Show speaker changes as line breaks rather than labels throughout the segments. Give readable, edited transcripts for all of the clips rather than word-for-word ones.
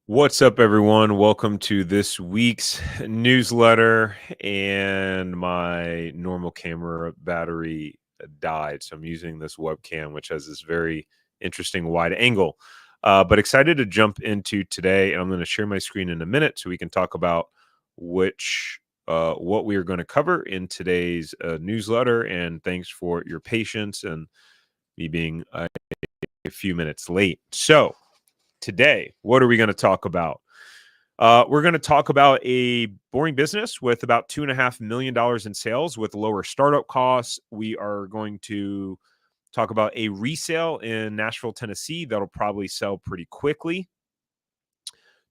What's up, everyone? Welcome to this week's newsletter. And my normal camera battery died, so I'm using this webcam, which has this very interesting wide angle. But excited to jump into today, and I'm going to share my screen in a minute so we can talk about what we are going to cover in today's newsletter. And thanks for your patience and me being a few minutes late. So today, what are we going to talk about? We're going to talk about a boring business with about $2.5 million in sales with lower startup costs. We are going to talk about a resale in Nashville, Tennessee that'll probably sell pretty quickly.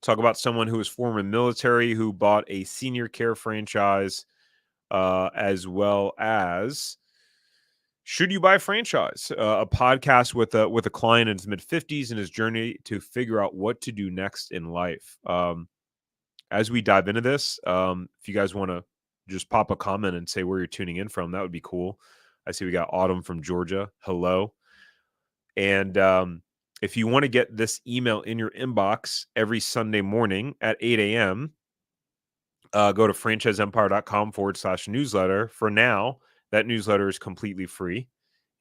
Talk about someone who was former military who bought a senior care franchise, as well as should you buy a franchise? A podcast with a client in his mid-50s and his journey to figure out what to do next in life. As we dive into this, if you guys want to just pop a comment and say where you're tuning in from, that would be cool. I see we got Autumn from Georgia. Hello. And if you want to get this email in your inbox every Sunday morning at 8 a.m., go to franchiseempire.com/newsletter. For now, that newsletter is completely free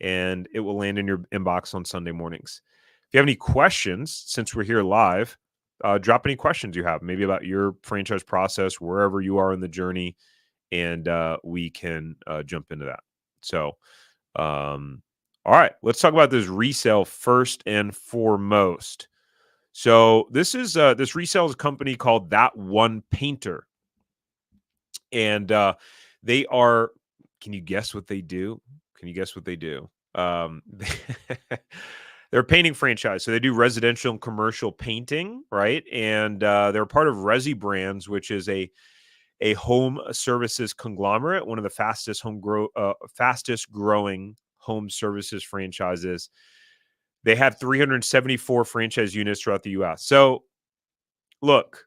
and it will land in your inbox on Sunday mornings. If you have any questions, since we're here live, drop any questions you have, maybe about your franchise process, wherever you are in the journey, and we can jump into that. So, all right, let's talk about this resale first and foremost. So this resale is a company called That One Painter, and they are. Can you guess what they do? Can you guess what they do? They're a painting franchise, so they do residential and commercial painting, right? And they're part of Resi Brands, which is a home services conglomerate, one of the fastest growing home services franchises. They have 374 franchise units throughout the U.S. So, look,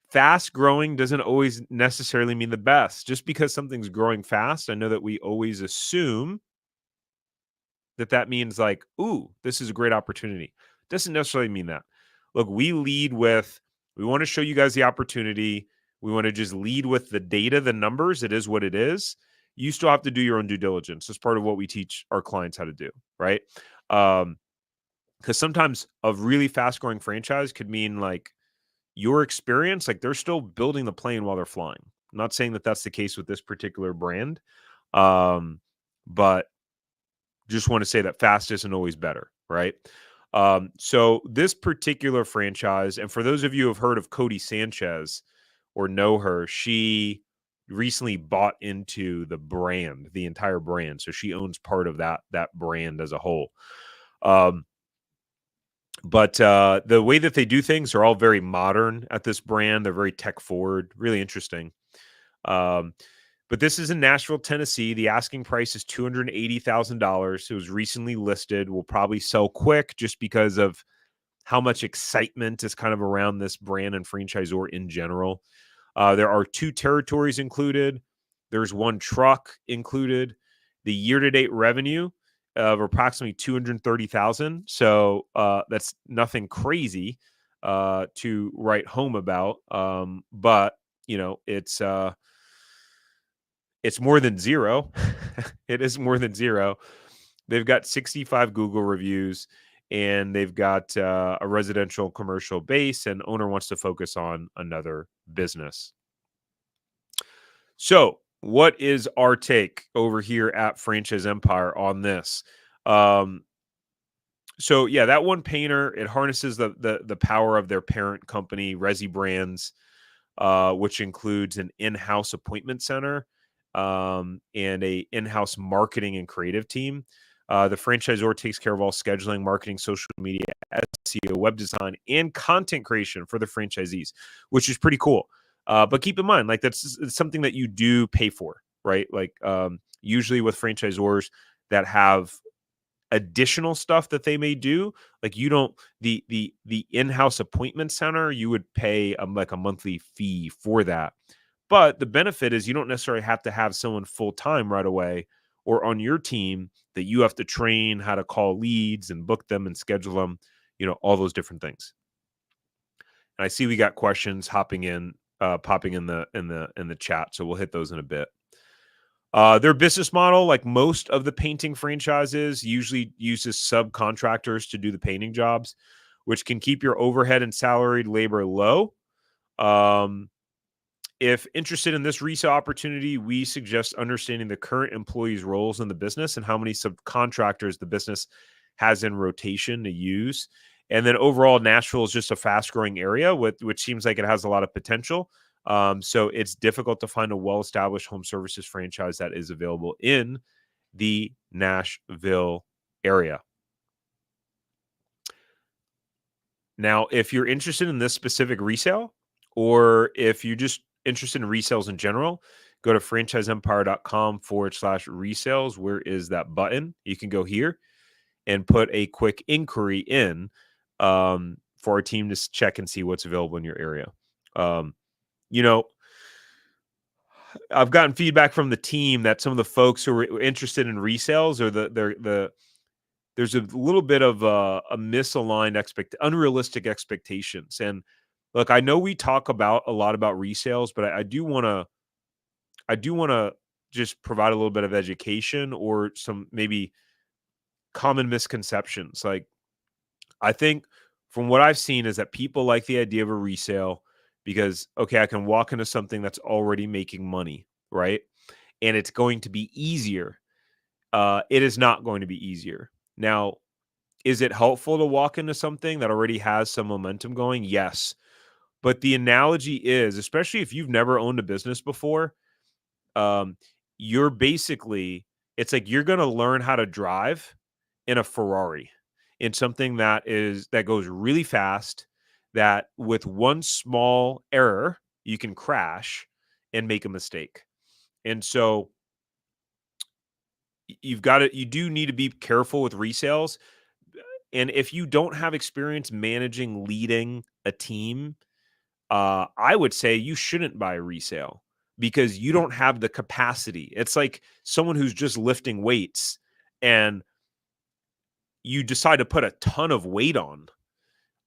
fast growing doesn't always necessarily mean the best. Just because something's growing fast, I know that we always assume that means like, ooh, this is a great opportunity. Doesn't necessarily mean that. Look, we lead with, we want to show you guys the opportunity. We want to just lead with the data, the numbers. It is what it is. You still have to do your own due diligence. That's part of what we teach our clients how to do, right? Because sometimes a really fast growing franchise could mean like your experience, like they're still building the plane while they're flying. I'm not saying that that's the case with this particular brand, but just want to say that fast isn't always better, right? So this particular franchise, and for those of you who have heard of Cody Sanchez or know her, she recently bought into the brand, the entire brand. So she owns part of that brand as a whole. But the way that they do things are all very modern at this brand. They're very tech forward, really interesting. But this is in Nashville, Tennessee. The asking price is $280,000. It was recently listed. Will probably sell quick just because of how much excitement is kind of around this brand and franchisor in general. There are 2 territories included. There's 1 truck included. The year-to-date revenue of approximately $230,000. So that's nothing crazy to write home about. But you know, it's more than zero. It is more than zero. They've got 65 Google reviews, and they've got a residential commercial base, and owner wants to focus on another business. So what is our take over here at Franchise Empire on this? So yeah, That One Painter, it harnesses the power of their parent company, Resi Brands, which includes an in-house appointment center, and a in-house marketing and creative team. The franchisor takes care of all scheduling, marketing, social media, SEO, web design, and content creation for the franchisees, which is pretty cool. But keep in mind, like that's something that you do pay for, right? Like usually with franchisors that have additional stuff that they may do, like you don't the in-house appointment center, you would pay like a monthly fee for that. But the benefit is you don't necessarily have to have someone full-time right away or on your team that you have to train how to call leads and book them and schedule them, you know, all those different things. And I see we got questions popping in the chat, so we'll hit those in a bit. Their business model, like most of the painting franchises, usually uses subcontractors to do the painting jobs, which can keep your overhead and salaried labor low. If interested in this resale opportunity, we suggest understanding the current employees' roles in the business and how many subcontractors the business has in rotation to use. And then overall, Nashville is just a fast-growing area, which seems like it has a lot of potential. So it's difficult to find a well-established home services franchise that is available in the Nashville area. Now, if you're interested in this specific resale, or if you're just interested in resales in general, go to franchiseempire.com/resales. Where is that button? You can go here and put a quick inquiry in for our team to check and see what's available in your area. Um, you know, I've gotten feedback from the team that some of the folks who are interested in resales or there's a little bit of a misaligned unrealistic expectations. And look, I know we talk about a lot about resales, but I do want to just provide a little bit of education or some maybe common misconceptions. Like, I think from what I've seen is that people like the idea of a resale because, okay, I can walk into something that's already making money, right? And it's going to be easier. It is not going to be easier. Now, is it helpful to walk into something that already has some momentum going? Yes. But the analogy is, especially if you've never owned a business before, um, you're basically, it's like you're going to learn how to drive in a Ferrari, in something that goes really fast, that with one small error, you can crash and make a mistake. And so you do need to be careful with resales. And if you don't have experience leading a team, I would say you shouldn't buy a resale because you don't have the capacity. It's like someone who's just lifting weights and you decide to put a ton of weight on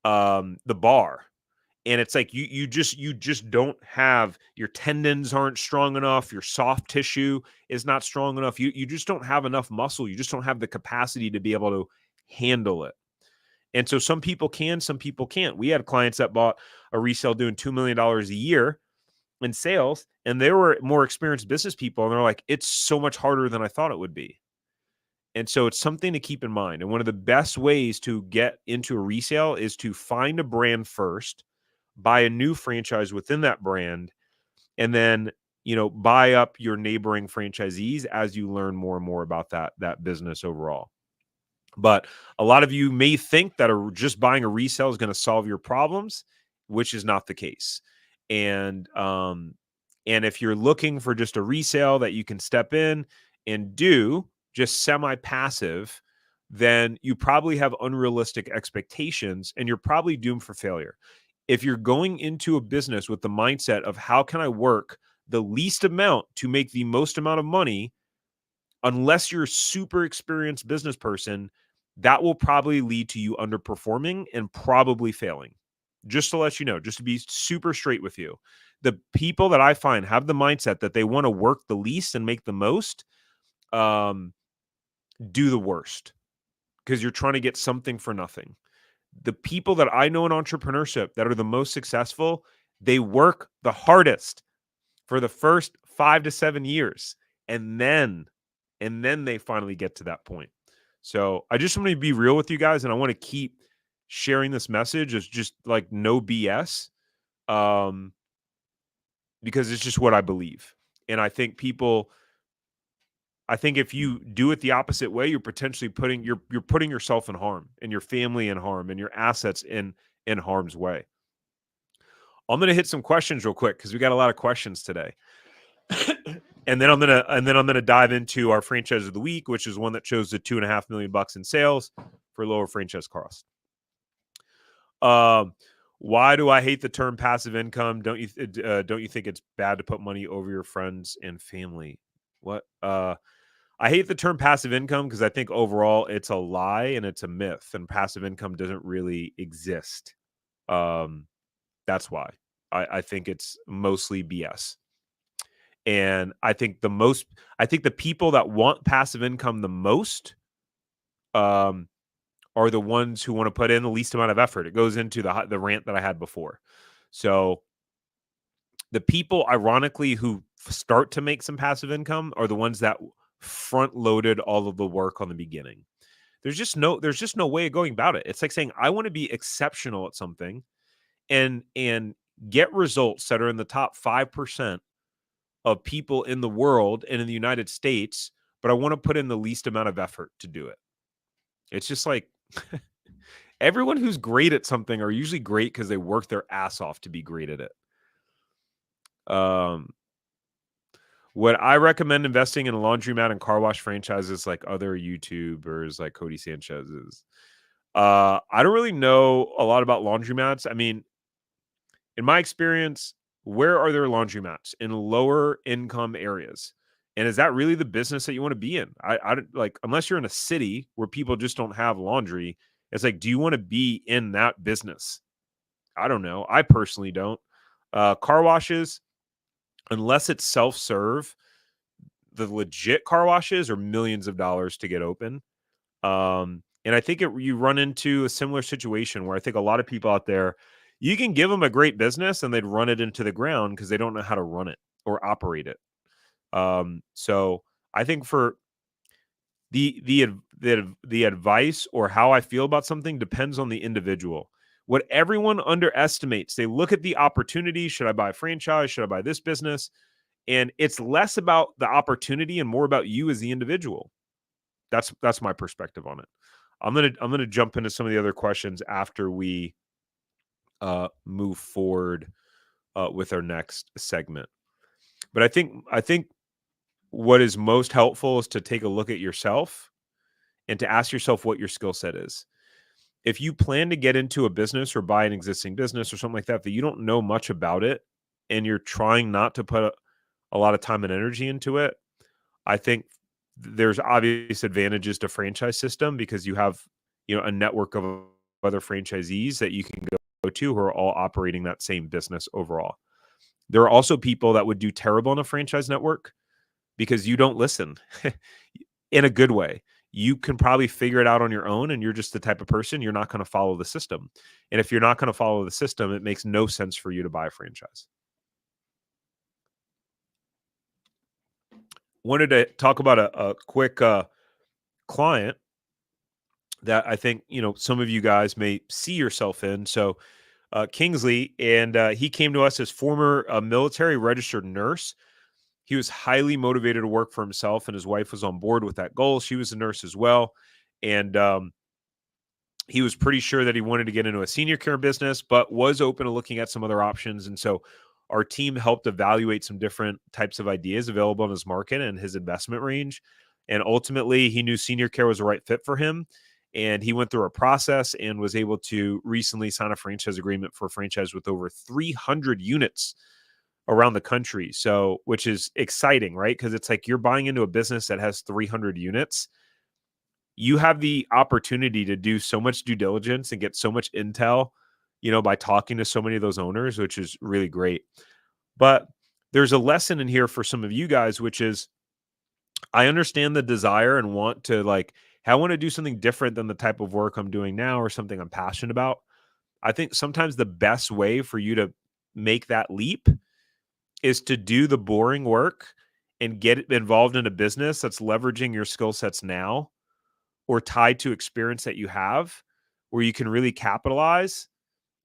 the bar. And it's like you just don't have, your tendons aren't strong enough, your soft tissue is not strong enough. You just don't have enough muscle. You just don't have the capacity to be able to handle it. And so some people can, some people can't. We had clients that bought a resale doing $2 million a year in sales, and they were more experienced business people. And they're like, it's so much harder than I thought it would be. And so it's something to keep in mind. And one of the best ways to get into a resale is to find a brand first, buy a new franchise within that brand, and then, buy up your neighboring franchisees as you learn more and more about that business overall. But a lot of you may think that just buying a resale is going to solve your problems, which is not the case. And if you're looking for just a resale that you can step in and do just semi-passive, then you probably have unrealistic expectations and you're probably doomed for failure. If you're going into a business with the mindset of how can I work the least amount to make the most amount of money, unless you're a super experienced business person, that will probably lead to you underperforming and probably failing. Just to let you know, just to be super straight with you, the people that I find have the mindset that they want to work the least and make the most, do the worst, because you're trying to get something for nothing. The people that I know in entrepreneurship that are the most successful, they work the hardest for the first 5 to 7 years, and then they finally get to that point. So I just want to be real with you guys, and I want to keep sharing this message as just like no BS, because it's just what I believe. And I think if you do it the opposite way, you're potentially putting yourself in harm, and your family in harm, and your assets in harm's way. I'm going to hit some questions real quick because we got a lot of questions today. And then I'm gonna dive into our franchise of the week, which is one that chose the $2.5 million in sales for lower franchise cost. Why do I hate the term passive income? Don't you think it's bad to put money over your friends and family? What? I hate the term passive income because I think overall it's a lie and it's a myth, and passive income doesn't really exist. That's why I think it's mostly BS. And I think the people that want passive income the most um, are the ones who want to put in the least amount of effort. It goes into the rant that I had before. So the people, ironically, who start to make some passive income are the ones that front loaded all of the work on the beginning. There's just no way of going about it. It's like saying I want to be exceptional at something and get results that are in the top 5% of people in the world and in the United States, but I want to put in the least amount of effort to do it. It's just like everyone who's great at something are usually great because they work their ass off to be great at it. Um, would I recommend investing in a laundromat and car wash franchises like other YouTubers like Cody Sanchez's? I don't really know a lot about laundromats. I mean, in my experience, where are there laundromats in lower income areas? And is that really the business that you want to be in? I don't like unless you're in a city where people just don't have laundry. It's like, do you want to be in that business? I don't know. I personally don't. Car washes, unless it's self serve, the legit car washes are millions of dollars to get open. And I think you run into a similar situation where I think a lot of people out there, you can give them a great business and they'd run it into the ground because they don't know how to run it or operate it. So I think for the advice or how I feel about something depends on the individual. What everyone underestimates, they look at the opportunity. Should I buy a franchise? Should I buy this business? And it's less about the opportunity and more about you as the individual. That's my perspective on it. I'm gonna jump into some of the other questions after we move forward with our next segment. But I think what is most helpful is to take a look at yourself and to ask yourself what your skill set is. If you plan to get into a business or buy an existing business or something like that you don't know much about it and you're trying not to put a lot of time and energy into it, I think there's obvious advantages to franchise system because you have, a network of other franchisees that you can go to who are all operating that same business overall. There are also people that would do terrible in a franchise network because you don't listen in a good way. You can probably figure it out on your own and you're just the type of person you're not going to follow the system. And if you're not going to follow the system, it makes no sense for you to buy a franchise. Wanted to talk about a quick client that I think, some of you guys may see yourself in. So, Kingsley, and he came to us as former military registered nurse. He was highly motivated to work for himself, and his wife was on board with that goal. She was a nurse as well. And he was pretty sure that he wanted to get into a senior care business, but was open to looking at some other options. And so our team helped evaluate some different types of ideas available in his market and his investment range. And ultimately, he knew senior care was the right fit for him. And he went through a process and was able to recently sign a franchise agreement for a franchise with over 300 units around the country. So, which is exciting, right? Because it's like you're buying into a business that has 300 units. You have the opportunity to do so much due diligence and get so much intel, by talking to so many of those owners, which is really great. But there's a lesson in here for some of you guys, which is I understand the desire and want to I want to do something different than the type of work I'm doing now or something I'm passionate about. I think sometimes the best way for you to make that leap is to do the boring work and get involved in a business that's leveraging your skill sets now or tied to experience that you have where you can really capitalize,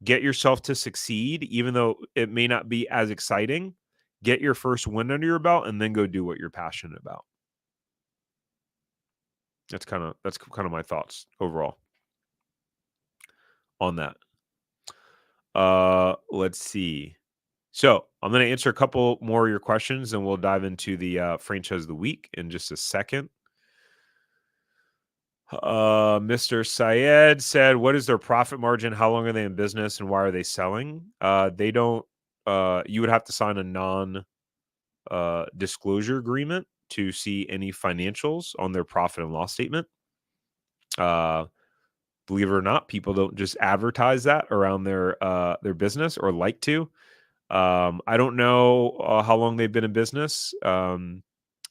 get yourself to succeed, even though it may not be as exciting, get your first win under your belt, and then go do what you're passionate about. That's kind of my thoughts overall on that. Let's see. So I'm going to answer a couple more of your questions and we'll dive into the franchise of the week in just a second. Mr. Syed said, what is their profit margin? How long are they in business and why are they selling? They don't, you would have to sign a disclosure agreement to see any financials on their profit and loss statement. Believe it or not, people don't just advertise that around their business or like to. I don't know how long they've been in business. And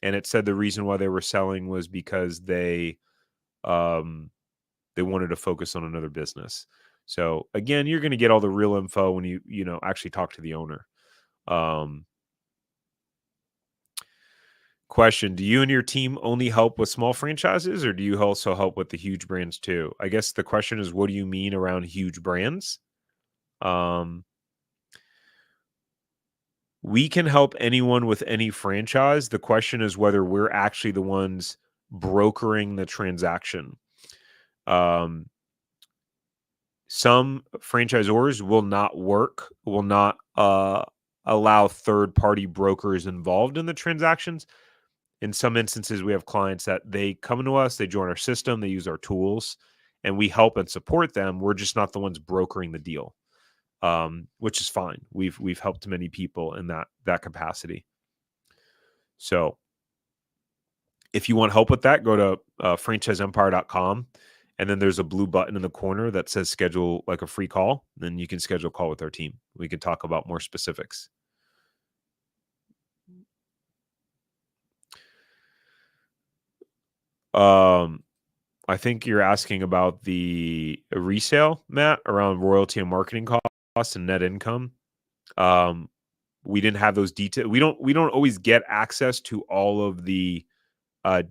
it said the reason why they were selling was because um, they wanted to focus on another business. So again, you're going to get all the real info when you actually talk to the owner. Um, Question: do you and your team only help with small franchises, or do you also help with the huge brands too? I guess the question is, what do you mean around huge brands? Um, we can help anyone with any franchise. The question is whether we're actually the ones brokering the transaction. Um, some franchisors will not allow third party brokers involved in the transactions. In some instances, we have clients that they come to us, they join our system, they use our tools, and we help and support them. We're just not the ones brokering the deal, which is fine. We've helped many people in that capacity. So if you want help with that, go to franchiseempire.com. And then there's a blue button in the corner that says schedule like a free call. Then you can schedule a call with our team. We can talk about more specifics. I think you're asking about the resale, Matt, around royalty and marketing costs and net income. Um, we didn't have those details. We don't always get access to all of the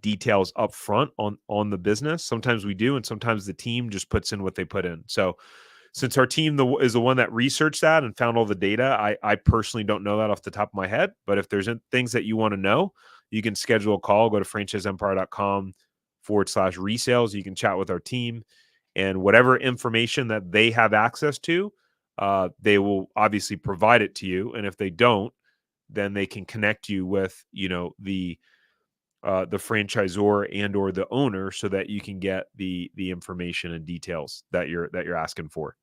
details up front on the business. Sometimes we do, and sometimes the team just puts in what they put in. So since our team is the one that researched that and found all the data, I personally don't know that off the top of my head. But if there's things that you want to know, you can schedule a call. Go to franchiseempire.com/resales. You can chat with our team, and whatever information that they have access to, they will obviously provide it to you. And if they don't, then they can connect you with the franchisor and or the owner so that you can get the information and details that you're asking for.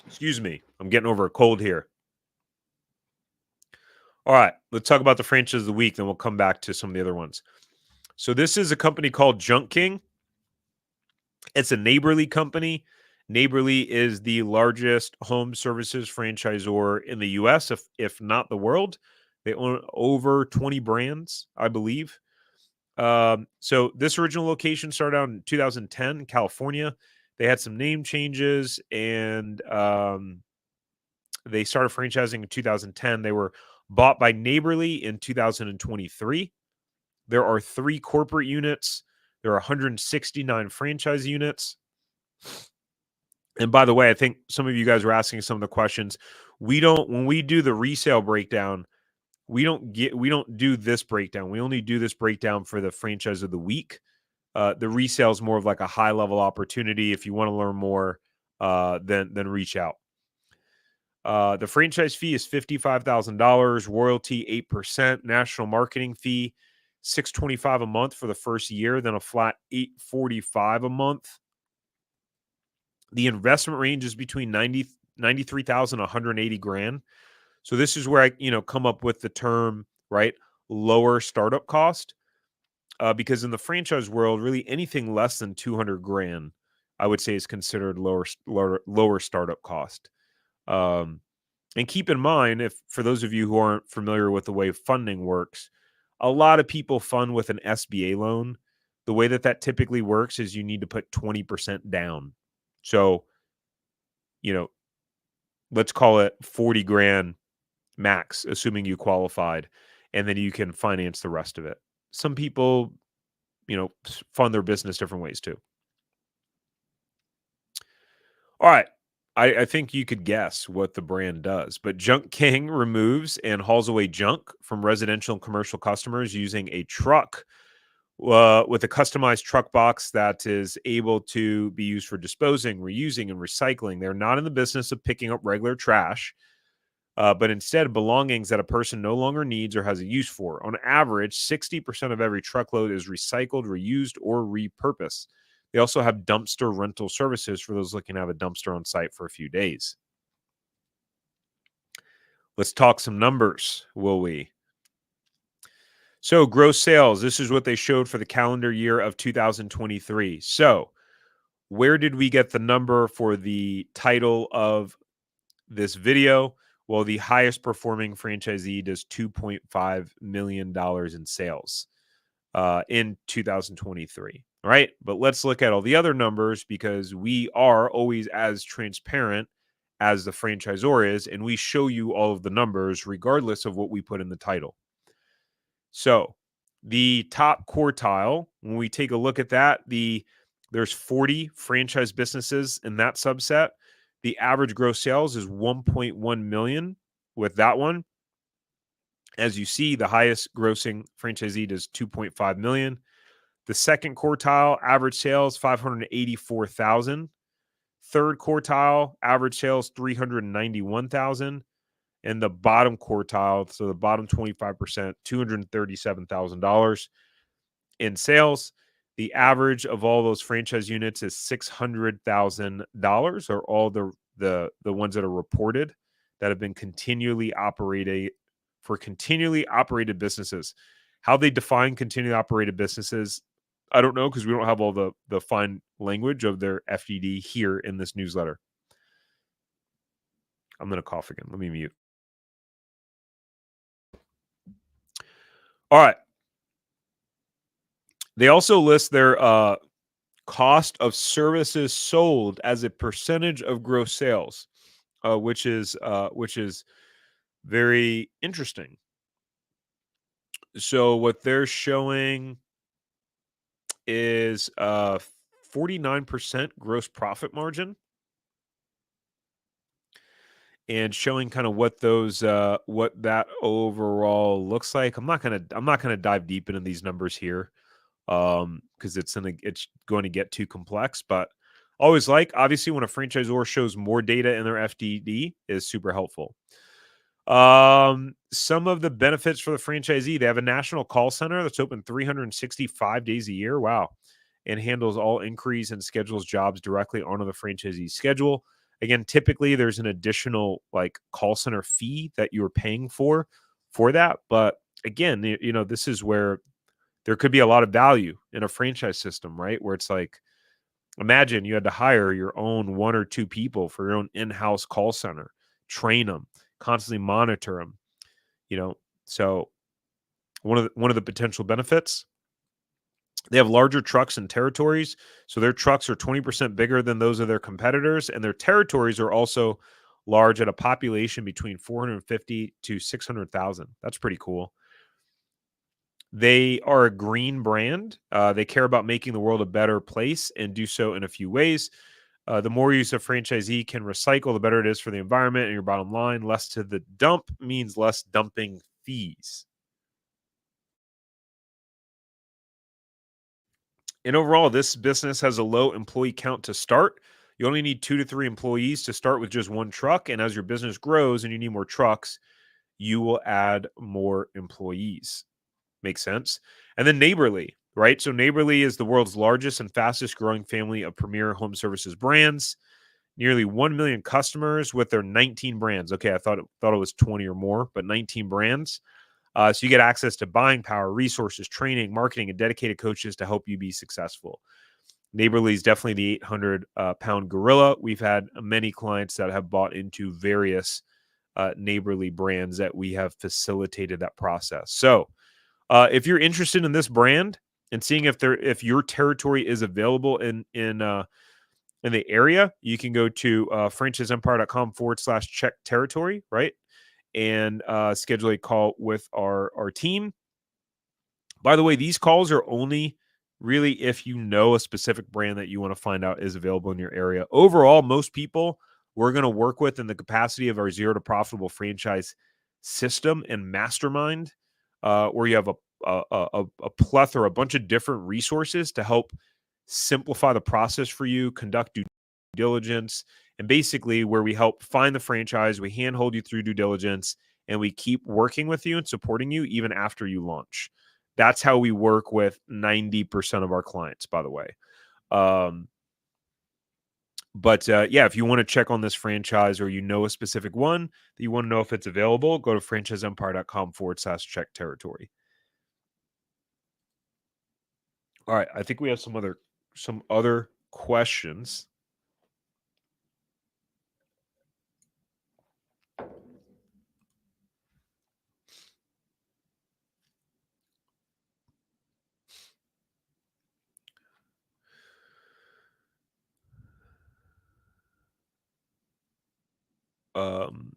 Excuse me. I'm getting over a cold here. All right, let's talk about the franchise of the week, then we'll come back to some of the other ones. So this is a company called Junk King. It's a Neighborly company. Neighborly is the largest home services franchisor in the US, if not the world. They own over 20 brands, I believe. So this original location started out in 2010 in California. They had some name changes and they started franchising in 2010. They were bought by Neighborly in 2023. There are 3 corporate units. There are 169 franchise units. And by the way, I think some of you guys were asking some of the questions. When we do the resale breakdown, we don't do this breakdown. We only do this breakdown for the franchise of the week. The resale is more of like a high level opportunity. If you want to learn more, then reach out. The franchise fee is $55,000, royalty 8%, national marketing fee $625 a month for the first year, then a flat $845 a month. The investment range is between 93,000 180 grand. So this is where I come up with the term, right? Lower startup cost. Because in the franchise world, really anything less than 200 grand, I would say is considered lower startup cost. And keep in mind, if for those of you who aren't familiar with the way funding works, a lot of people fund with an SBA loan. The way that typically works is you need to put 20% down. So, let's call it 40 grand max, assuming you qualified, and then you can finance the rest of it. Some people, fund their business different ways too. All right. I think you could guess what the brand does, but Junk King removes and hauls away junk from residential and commercial customers using a truck with a customized truck box that is able to be used for disposing, reusing, and recycling. They're not in the business of picking up regular trash, but instead belongings that a person no longer needs or has a use for. On average, 60% of every truckload is recycled, reused, or repurposed. They also have dumpster rental services for those looking to have a dumpster on site for a few days. Let's talk some numbers, will we? So gross sales, this is what they showed for the calendar year of 2023. So where did we get the number for the title of this video? Well, the highest performing franchisee does $2.5 million in sales in 2023, right? But let's look at all the other numbers because we are always as transparent as the franchisor is, and we show you all of the numbers regardless of what we put in the title. So the top quartile, when we take a look at that, there's 40 franchise businesses in that subset. The average gross sales is 1.1 million with that one. As you see, the highest grossing franchisee does 2.5 million. The second quartile, average sales 584,000. Third quartile, average sales 391,000. And the bottom quartile, so the bottom 25%, $237,000 in sales. The average of all those franchise units is $600,000, or all the ones that are reported that have been continually operated for continually operated businesses. How they define continually operated businesses, I don't know, because we don't have all the fine language of their FDD here in this newsletter. I'm going to cough again. Let me mute. All right. They also list their cost of services sold as a percentage of gross sales, which is very interesting. So what they're showing is 49% gross profit margin, and showing kind of what those what that overall looks like. I'm not gonna dive deep into these numbers here because it's going to get too complex. But always obviously when a franchisor shows more data in their FDD is super helpful. Some of the benefits for the franchisee: they have a national call center that's open 365 days a year. Wow. And handles all inquiries and schedules jobs directly onto the franchisee's schedule. Again, typically there's an additional call center fee that you're paying for that. But again, this is where there could be a lot of value in a franchise system, right? Where it's imagine you had to hire your own one or two people for your own in-house call center, train them, constantly monitor them, So one of the potential benefits, they have larger trucks and territories. So their trucks are 20% bigger than those of their competitors, and their territories are also large at a population between 450 to 600,000. That's pretty cool. They are a green brand. They care about making the world a better place and do so in a few ways. The more use a franchisee can recycle, the better it is for the environment and your bottom line. Less to the dump means less dumping fees. And overall, this business has a low employee count to start. You only need 2 to 3 employees to start with just one truck. And as your business grows and you need more trucks, you will add more employees. Makes sense. And then Neighborly, right? So Neighborly is the world's largest and fastest growing family of premier home services brands. Nearly 1 million customers with their 19 brands. Okay, I thought it was 20 or more, but 19 brands. So you get access to buying power, resources, training, marketing, and dedicated coaches to help you be successful. Neighborly is definitely the 800 pound gorilla. We've had many clients that have bought into various Neighborly brands that we have facilitated that process. So if you're interested in this brand and seeing if your territory is available in the area, you can go to franchiseempire.com/check territory, right? And schedule a call with our team. By the way, these calls are only really if you know a specific brand that you want to find out is available in your area. Overall, most people we're going to work with in the capacity of our zero to profitable franchise system and mastermind, where you have a plethora, a bunch of different resources to help simplify the process for you, conduct due diligence, and basically where we help find the franchise, we handhold you through due diligence, and we keep working with you and supporting you even after you launch. That's how we work with 90% of our clients, by the way. But yeah, if you want to check on this franchise or you know a specific one that you want to know if it's available, go to franchiseempire.com/check territory. All right, I think we have some other questions. Um,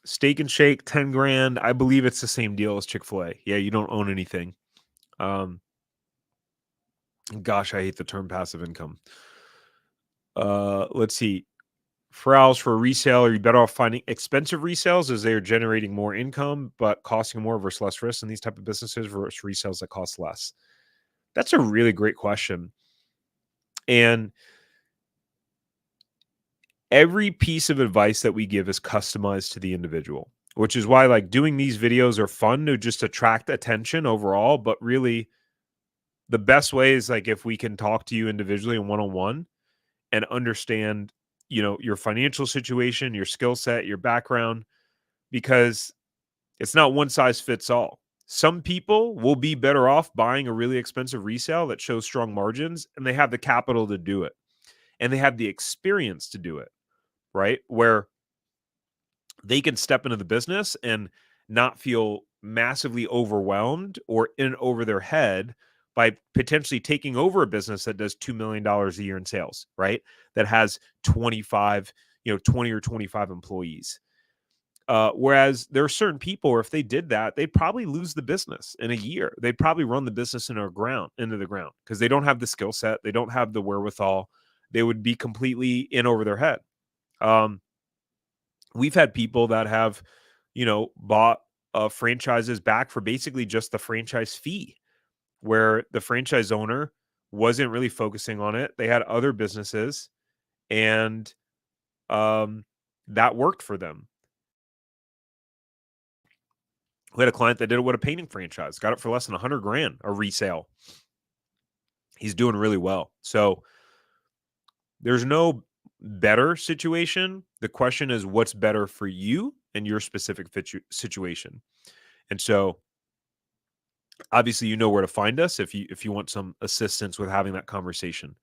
Steak and Shake, 10 grand. I believe it's the same deal as Chick-fil-A. Yeah, you don't own anything. Um, Gosh, I hate the term passive income. Let's see. Frowls for resale, are you better off finding expensive resales as they are generating more income but costing more versus less risk in these type of businesses versus resales that cost less? That's a really great question. And every piece of advice that we give is customized to the individual, which is why like doing these videos are fun to just attract attention overall, but really the best way is like if we can talk to you individually and one-on-one and understand, your financial situation, your skill set, your background, because it's not one size fits all. Some people will be better off buying a really expensive resale that shows strong margins and they have the capital to do it and they have the experience to do it, right? Where they can step into the business and not feel massively overwhelmed or in over their head by potentially taking over a business that does $2 million a year in sales, right? That has 25, 20 or 25 employees. Whereas there are certain people where if they did that, they'd probably lose the business in a year. They'd probably run the business into the ground because they don't have the skill set, they don't have the wherewithal. They would be completely in over their head. Um, we've had people that have, bought franchises back for basically just the franchise fee, where the franchise owner wasn't really focusing on it. They had other businesses, and um, that worked for them. We had a client that did it with a painting franchise, got it for less than 100 grand, a resale. He's doing really well. So there's no better situation. The question is, what's better for you and your specific situation? And so obviously you know where to find us if you want some assistance with having that conversation.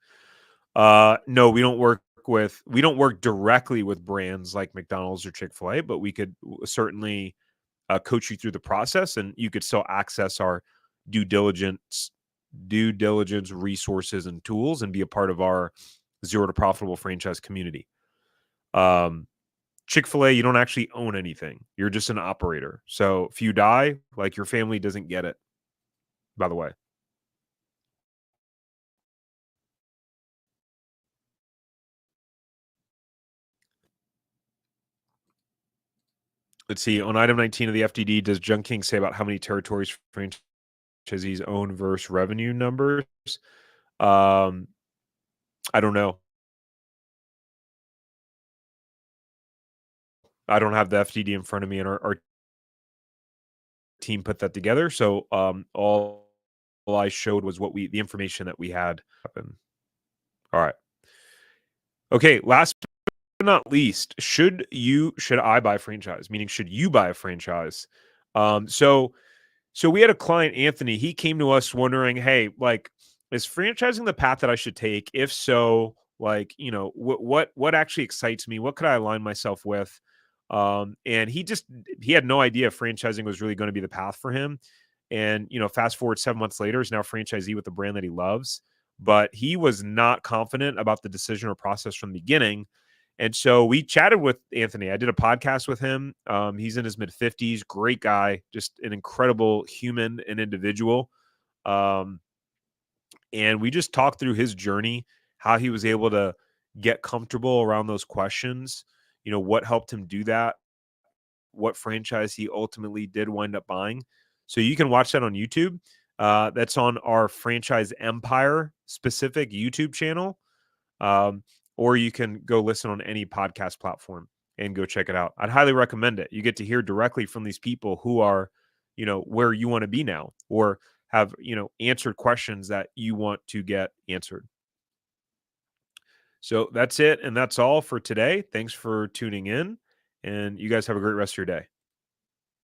No, we don't work directly with brands like McDonald's or Chick-fil-A, but we could certainly coach you through the process, and you could still access our due diligence due diligence resources and tools and be a part of our zero to profitable franchise community. Um, Chick-fil-A, you don't actually own anything. You're just an operator. So if you die, like your family doesn't get it, by the way. Let's see. On item 19 of the FDD, does Junk King say about how many territories franchisees own versus revenue numbers? Um, I don't know. I don't have the FDD in front of me, and our team put that together. So all I showed was the information that we had happen. All right. Okay. Last but not least, should I buy a franchise? Meaning, should you buy a franchise? So we had a client, Anthony. He came to us wondering, hey, like, is franchising the path that I should take? If so, like, what actually excites me? What could I align myself with? And he had no idea franchising was really going to be the path for him. And fast forward 7 months later, he's now a franchisee with a brand that he loves. But he was not confident about the decision or process from the beginning. And so we chatted with Anthony. I did a podcast with him. He's in his mid 50s, great guy, just an incredible human and individual. Um, and we just talked through his journey, how he was able to get comfortable around those questions, what helped him do that, what franchise he ultimately did wind up buying. So you can watch that on YouTube. That's on our Franchise Empire specific YouTube channel. Um, or you can go listen on any podcast platform and go check it out. I'd highly recommend it. You get to hear directly from these people who are, where you want to be now, or have, answered questions that you want to get answered. So that's it. And that's all for today. Thanks for tuning in. And you guys have a great rest of your day.